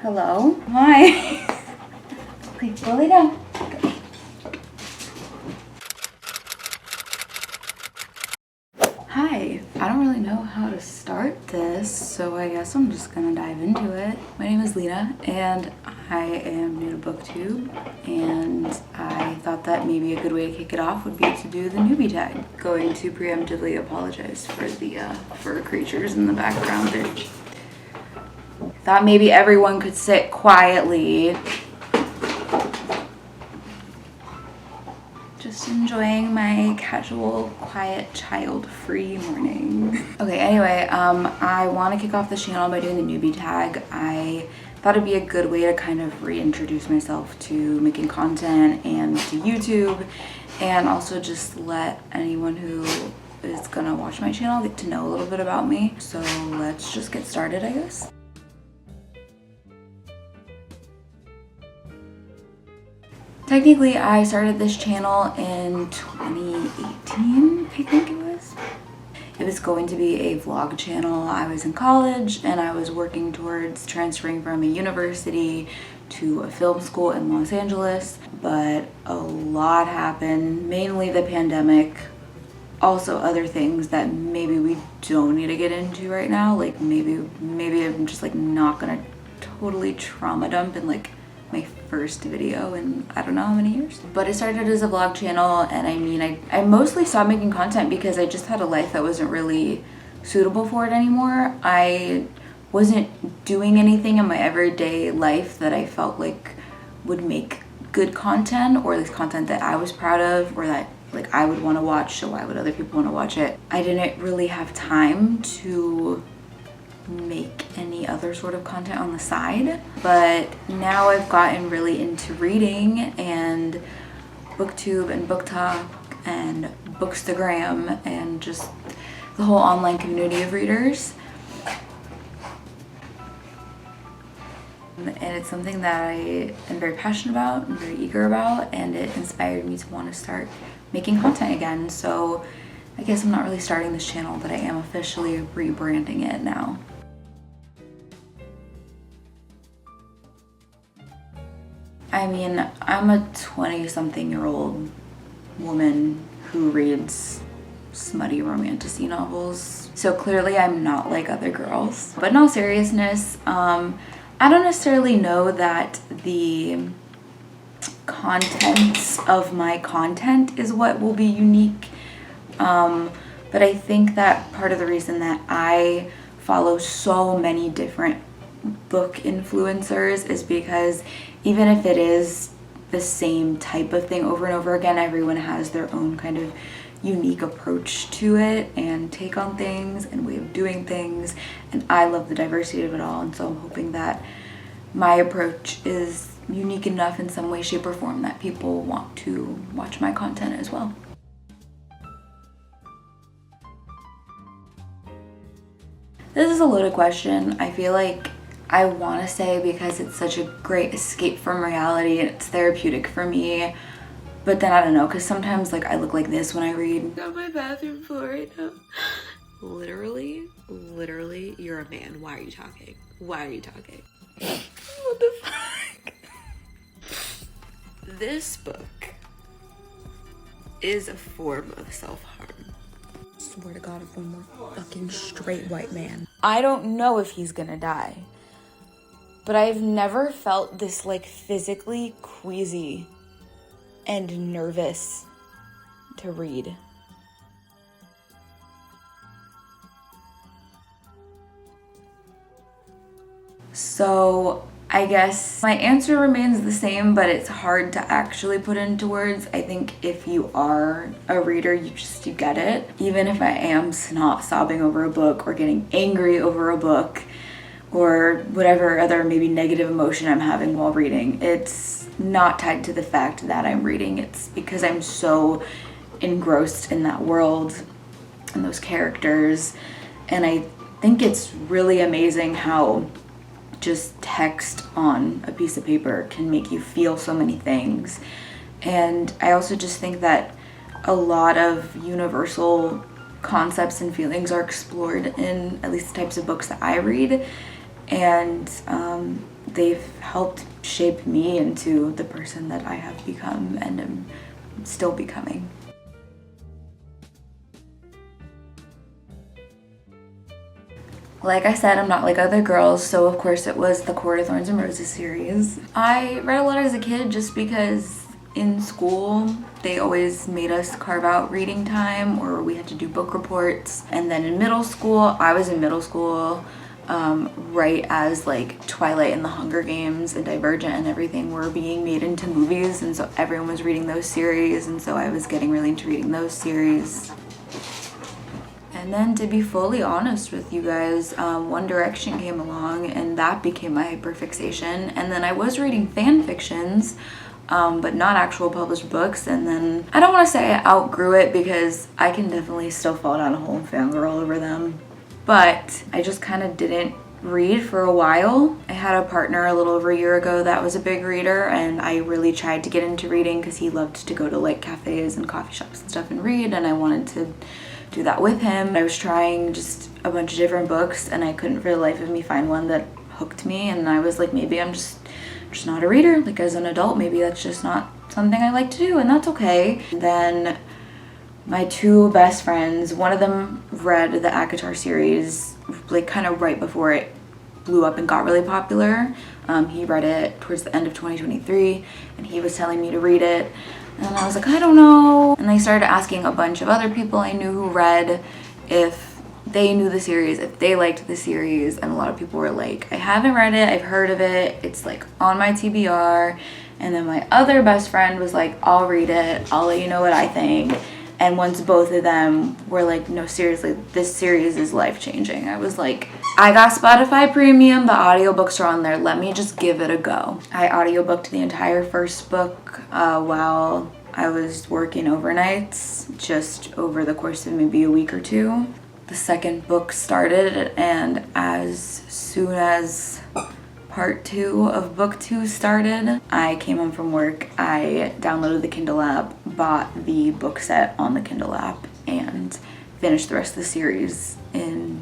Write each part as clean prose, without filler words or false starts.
Hello? Hi. Okay, go lay down. Go. Hi. I don't really know how to start this, so I guess I'm just gonna dive into it. My name is Lena, and I am new to BookTube, and I thought that maybe a good way to kick it off would be to do the newbie tag. Going to preemptively apologize for the fur creatures in the background there. Thought maybe everyone could sit quietly. Just enjoying my casual, quiet, child-free morning. Okay, anyway, I want to kick off the channel by doing the newbie tag. I thought it'd be a good way to kind of reintroduce myself to making content and to YouTube, and also just let anyone who is gonna watch my channel get to know a little bit about me. So let's just get started, I guess. Technically, I started this channel in 2018, I think it was. It was going to be a vlog channel. I was in college and I was working towards transferring from a university to a film school in Los Angeles, but a lot happened, mainly the pandemic, also other things that maybe we don't need to get into right now. Like maybe I'm just like not gonna totally trauma dump in like my first video in I don't know how many years. But it started as a vlog channel, and I mean I mostly stopped making content because I just had a life that wasn't really suitable for it anymore. I wasn't doing anything in my everyday life that I felt like would make good content, or at least content that I was proud of, or that like I would want to watch, so why would other people want to watch it? I didn't really have time to make any other sort of content on the side, but now I've gotten really into reading and booktube and book talk and bookstagram and just the whole online community of readers, and it's something that I am very passionate about and very eager about, and it inspired me to want to start making content again. So I guess I'm not really starting this channel, but I am officially rebranding it now. I mean, I'm a 20-something-year-old woman who reads smutty romantasy novels, so clearly I'm not like other girls. But in all seriousness, I don't necessarily know that the contents of my content is what will be unique, but I think that part of the reason that I follow so many different book influencers is because even if it is the same type of thing over and over again, everyone has their own kind of unique approach to it and take on things and way of doing things, and I love the diversity of it all, and so I'm hoping that my approach is unique enough in some way, shape, or form that people want to watch my content as well. This is a loaded question. I feel like I want to say because it's such a great escape from reality and it's therapeutic for me, but then I don't know, because sometimes like I look like this when I read. On my bathroom floor right now. Literally, you're a man. Why are you talking? Why are you talking? What the fuck? This book is a form of self-harm. Swear to God, if one more fucking straight white man. I don't know if he's gonna die, but I've never felt this like physically queasy and nervous to read. So I guess my answer remains the same, but it's hard to actually put into words. I think if you are a reader, you get it. Even if I am not sobbing over a book or getting angry over a book or whatever other maybe negative emotion I'm having while reading, it's not tied to the fact that I'm reading. It's because I'm so engrossed in that world and those characters, and I think it's really amazing how just text on a piece of paper can make you feel so many things. And I also just think that a lot of universal concepts and feelings are explored in at least the types of books that I read, and they've helped shape me into the person that I have become and am still becoming. Like I said, I'm not like other girls, so of course it was the Court of Thorns and Roses series. I read a lot as a kid just because in school they always made us carve out reading time, or we had to do book reports. And then in middle school, I was in middle school right as like Twilight and the Hunger Games and Divergent and everything were being made into movies, and so everyone was reading those series, and so I was getting really into reading those series. And then, to be fully honest with you guys, One Direction came along and that became my hyperfixation. And then I was reading fan fictions, but not actual published books. And then I don't want to say I outgrew it because I can definitely still fall down a hole and fangirl over them. But I just kind of didn't read for a while. I had a partner a little over a year ago that was a big reader, and I really tried to get into reading because he loved to go to like cafes and coffee shops and stuff and read, and I wanted to do that with him. I was trying just a bunch of different books and I couldn't for the life of me find one that hooked me, and I was like, maybe I'm just not a reader. Like as an adult, maybe that's just not something I like to do, and that's okay. Then my two best friends, one of them read the ACOTAR series like kind of right before it blew up and got really popular. He read it towards the end of 2023 and he was telling me to read it. And I was like, I don't know. And I started asking a bunch of other people I knew who read if they knew the series, if they liked the series. And a lot of people were like, I haven't read it, I've heard of it, it's like on my TBR. And then my other best friend was like, I'll read it, I'll let you know what I think. And once both of them were like, no, seriously, this series is life-changing, I was like, I got Spotify Premium, the audiobooks are on there, let me just give it a go. I audiobooked the entire first book while I was working overnights, just over the course of maybe a week or two. The second book started, and as soon as part 2 of book 2 started, I came home from work, I downloaded the Kindle app, bought the book set on the Kindle app, and finished the rest of the series in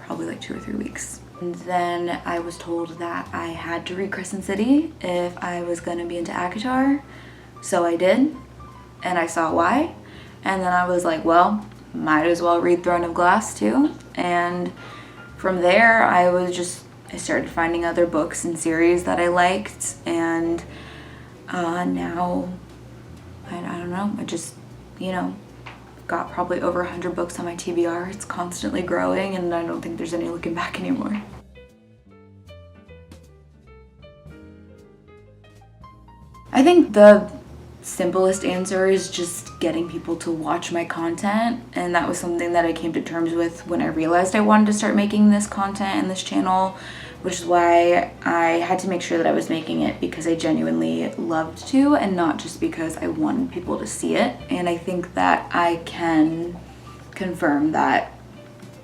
probably like 2 or 3 weeks. And then I was told that I had to read Crescent City if I was gonna be into ACOTAR, so I did, and I saw why. And then I was like, well, might as well read Throne of Glass too. And from there, I started finding other books and series that I liked, and now, I don't know, I just, got probably over 100 books on my TBR. It's constantly growing, and I don't think there's any looking back anymore. I think the simplest answer is just getting people to watch my content, and that was something that I came to terms with when I realized I wanted to start making this content and this channel, which is why I had to make sure that I was making it because I genuinely loved to, and not just because I wanted people to see it. And I think that I can confirm that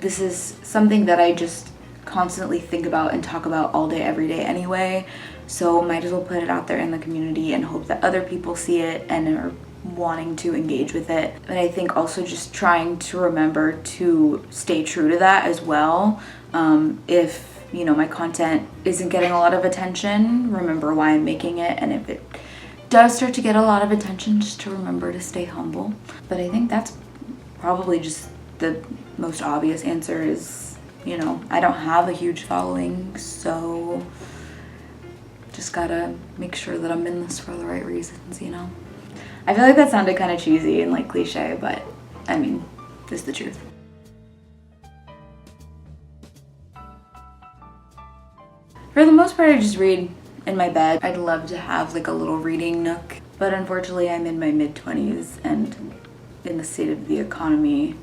this is something that I just constantly think about and talk about all day, every day anyway. So might as well put it out there in the community and hope that other people see it and are wanting to engage with it. And I think also just trying to remember to stay true to that as well. If my content isn't getting a lot of attention, remember why I'm making it. And if it does start to get a lot of attention, just to remember to stay humble. But I think that's probably just the most obvious answer is, I don't have a huge following, so just gotta make sure that I'm in this for the right reasons, I feel like that sounded kind of cheesy and like cliche, but I mean, it's the truth. For the most part, I just read in my bed. I'd love to have like a little reading nook, but unfortunately I'm in my mid-20s, and in the state of the economy,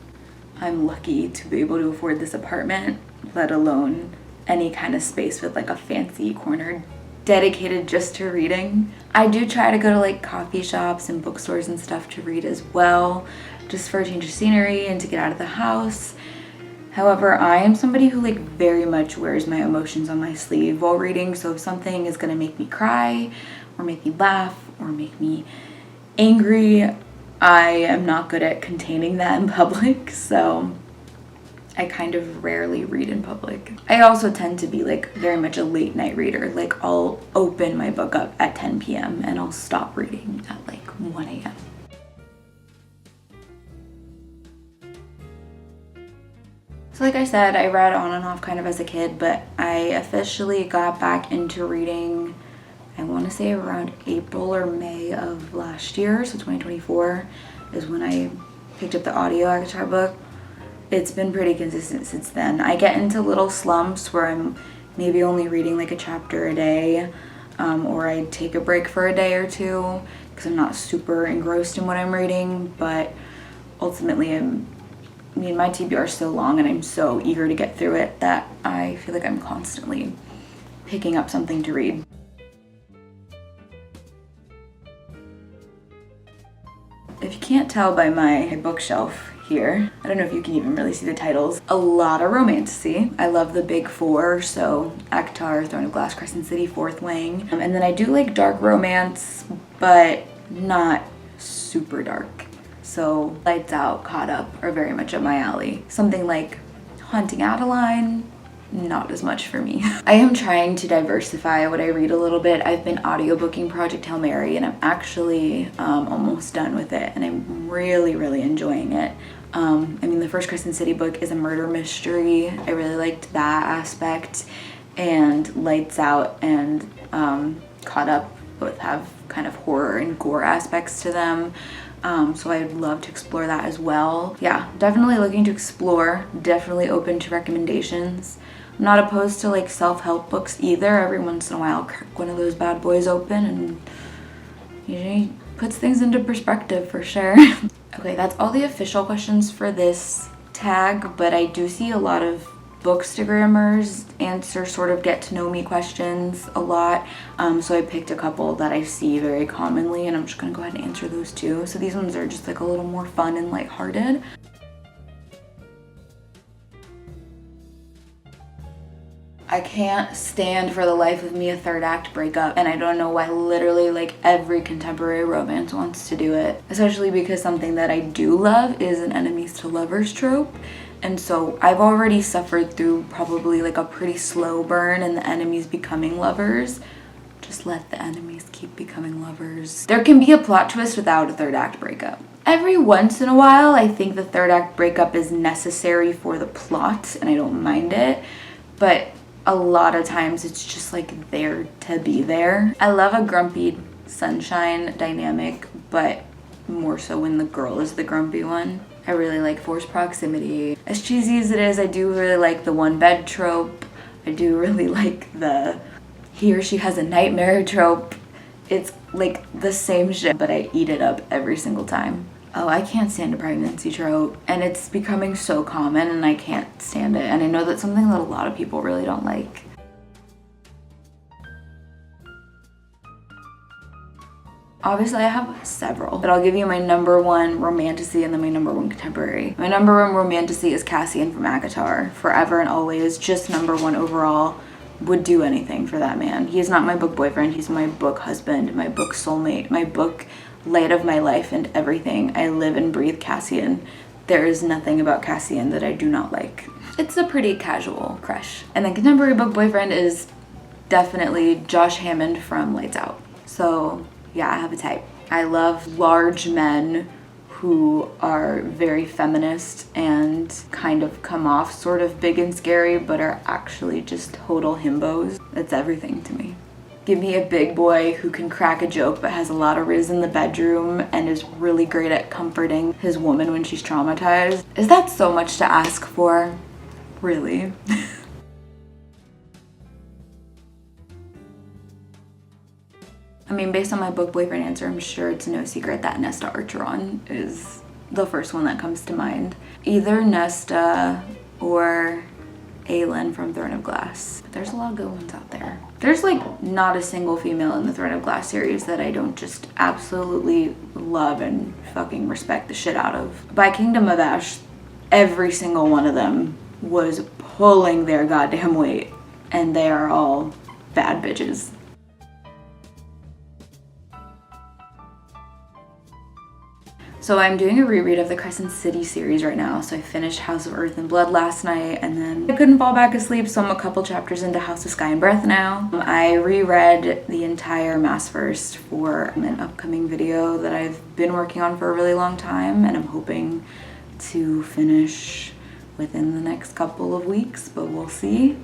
I'm lucky to be able to afford this apartment, let alone any kind of space with like a fancy corner dedicated just to reading. I do try to go to like coffee shops and bookstores and stuff to read as well, just for a change of scenery and to get out of the house. However, I am somebody who like very much wears my emotions on my sleeve while reading, so if something is gonna make me cry or make me laugh or make me angry, I am not good at containing that in public. So I kind of rarely read in public. I also tend to be like very much a late night reader. Like I'll open my book up at 10 p.m. and I'll stop reading at like 1 a.m. So like I said, I read on and off kind of as a kid, but I officially got back into reading, I want to say around April or May of last year. So 2024 is when I picked up the audio avatar book. It's been pretty consistent since then. I get into little slumps where I'm maybe only reading like a chapter a day, or I take a break for a day or two because I'm not super engrossed in what I'm reading, but ultimately my TBR is so long and I'm so eager to get through it that I feel like I'm constantly picking up something to read. If you can't tell by my bookshelf here, I don't know if you can even really see the titles, a lot of romantasy. I love the big four, so Akhtar, Throne of Glass, Crescent City, Fourth Wing. And then I do like dark romance, but not super dark. So Lights Out, Caught Up are very much up my alley. Something like Haunting Adeline, not as much for me. I am trying to diversify what I read a little bit. I've been audiobooking Project Hail Mary and I'm actually almost done with it and I'm really enjoying it. The first Crescent City book is a murder mystery. I really liked that aspect, and Lights Out and Caught Up both have kind of horror and gore aspects to them. So I'd love to explore that as well. Yeah, definitely looking to explore, definitely open to recommendations. I'm not opposed to like self-help books either. Every once in a while I'll crack one of those bad boys open and usually puts things into perspective for sure. Okay, that's all the official questions for this tag, but I do see a lot of Bookstagrammers answer sort of get to know me questions a lot. So I picked a couple that I see very commonly and I'm just gonna go ahead and answer those too. So these ones are just like a little more fun and lighthearted. I can't stand for the life of me a third act breakup, and I don't know why literally like every contemporary romance wants to do it, especially because something that I do love is an enemies to lovers trope. And so I've already suffered through probably like a pretty slow burn in the enemies becoming lovers. Just let the enemies keep becoming lovers. There can be a plot twist without a third act breakup. Every once in a while, I think the third act breakup is necessary for the plot and I don't mind it, but a lot of times it's just like there to be there. I love a grumpy sunshine dynamic, but more so when the girl is the grumpy one. I really like forced proximity. As cheesy as it is, I do really like the one bed trope. I do really like the he or she has a nightmare trope. It's like the same shit, but I eat it up every single time. Oh, I can't stand a pregnancy trope, and it's becoming so common and I can't stand it. And I know that's something that a lot of people really don't like. Obviously I have several, but I'll give you my number one romantasy and then my number one contemporary. My number one romantasy is Cassian from Akatar. Forever and always, just number one overall. Would do anything for that man. He is not my book boyfriend, he's my book husband, my book soulmate, my book light of my life and everything. I live and breathe Cassian. There is nothing about Cassian that I do not like. It's a pretty casual crush. And then contemporary book boyfriend is definitely Josh Hammond from Lights Out. So yeah, I have a type. I love large men who are very feminist and kind of come off sort of big and scary, but are actually just total himbos. That's everything to me. Give me a big boy who can crack a joke but has a lot of riz in the bedroom and is really great at comforting his woman when she's traumatized. Is that so much to ask for? Really? I mean, based on my book boyfriend answer, I'm sure it's no secret that Nesta Archeron is the first one that comes to mind. Either Nesta or Aelin from Throne of Glass. But there's a lot of good ones out there. There's like not a single female in the Throne of Glass series that I don't just absolutely love and fucking respect the shit out of. By Kingdom of Ash, every single one of them was pulling their goddamn weight, and they are all bad bitches. So I'm doing a reread of the Crescent City series right now. So I finished House of Earth and Blood last night, and then I couldn't fall back asleep, so I'm a couple chapters into House of Sky and Breath now. I reread the entire Massverse for an upcoming video that I've been working on for a really long time, and I'm hoping to finish within the next couple of weeks, but we'll see.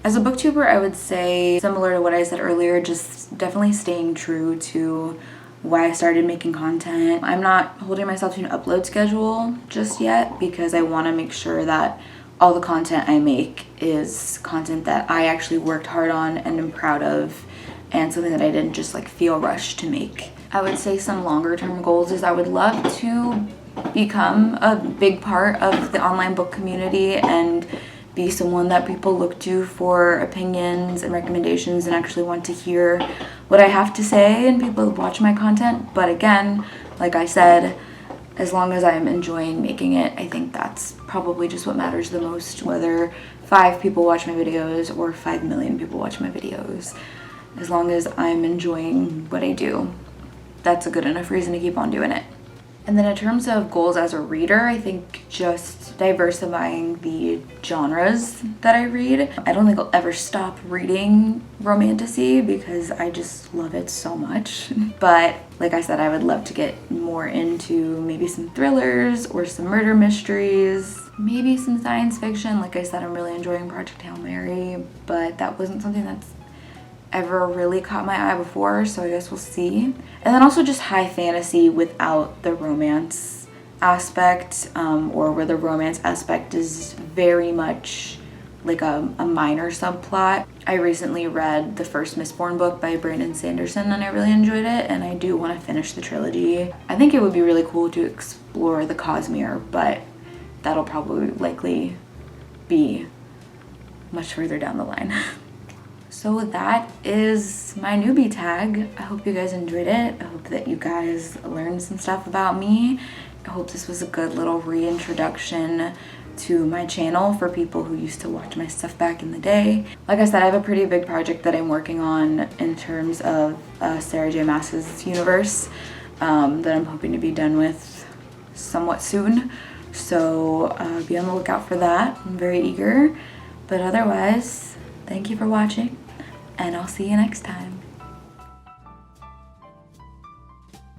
As a booktuber, I would say, similar to what I said earlier, just definitely staying true to why I started making content. I'm not holding myself to an upload schedule just yet because I want to make sure that all the content I make is content that I actually worked hard on and am proud of, and something that I didn't just like feel rushed to make. I would say some longer term goals is I would love to become a big part of the online book community and be someone that people look to for opinions and recommendations and actually want to hear what I have to say and people watch my content. But again, like I said, as long as I'm enjoying making it, I think that's probably just what matters the most, whether 5 people watch my videos or 5 million people watch my videos. As long as I'm enjoying what I do, that's a good enough reason to keep on doing it. And then in terms of goals as a reader, I think just diversifying the genres that I read. I don't think I'll ever stop reading romantasy because I just love it so much. But like I said, I would love to get more into maybe some thrillers or some murder mysteries, maybe some science fiction. Like I said, I'm really enjoying Project Hail Mary, but that wasn't something that's ever really caught my eye before, so I guess we'll see. And then also just high fantasy without the romance aspect, or where the romance aspect is very much like a minor subplot. I recently read the first Mistborn book by Brandon Sanderson and I really enjoyed it, and I do want to finish the trilogy. I think it would be really cool to explore the Cosmere, but that'll probably likely be much further down the line. So that is my newbie tag. I hope you guys enjoyed it. I hope that you guys learned some stuff about me. I hope this was a good little reintroduction to my channel for people who used to watch my stuff back in the day. Like I said, I have a pretty big project that I'm working on in terms of Sarah J. Maas's universe that I'm hoping to be done with somewhat soon. So be on the lookout for that. I'm very eager. But otherwise, thank you for watching, and I'll see you next time.